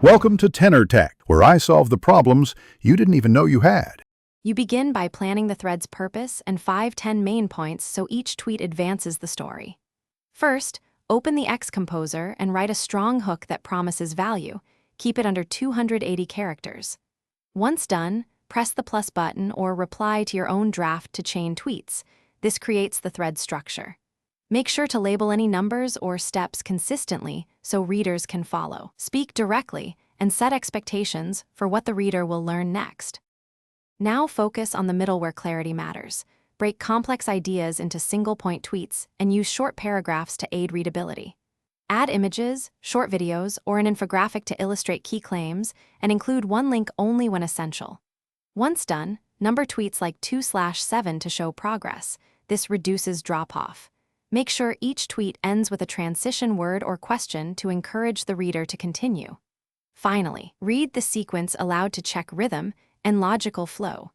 Welcome to Tenor Tech, where I solve the problems you didn't even know you had. You begin by planning the thread's purpose and 5-10 main points so each tweet advances the story. First, open the X Composer and write a strong hook that promises value. Keep it under 280 characters. Once done, press the plus button or reply to your own draft to chain tweets. This creates the thread structure. Make sure to label any numbers or steps consistently so readers can follow. Speak directly and set expectations for what the reader will learn next. Now focus on the middle where clarity matters. Break complex ideas into single-point tweets and use short paragraphs to aid readability. Add images, short videos, or an infographic to illustrate key claims, and include one link only when essential. Once done, number tweets like 2/7 to show progress. This reduces drop-off. Make sure each tweet ends with a transition word or question to encourage the reader to continue. Finally, read the sequence aloud to check rhythm and logical flow.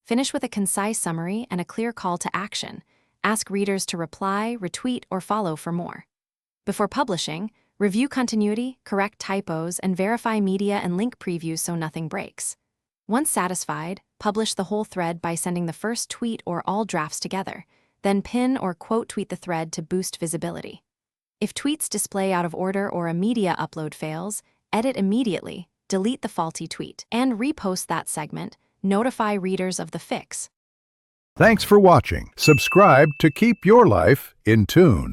Finish with a concise summary and a clear call to action. Ask readers to reply, retweet, or follow for more. Before publishing, review continuity, correct typos, and verify media and link previews so nothing breaks. Once satisfied, publish the whole thread by sending the first tweet or all drafts together. Then pin or quote tweet the thread to boost visibility. If tweets display out of order or a media upload fails, edit immediately, delete the faulty tweet, and repost that segment. Notify readers of the fix. Thanks for watching. Subscribe to keep your life in tune.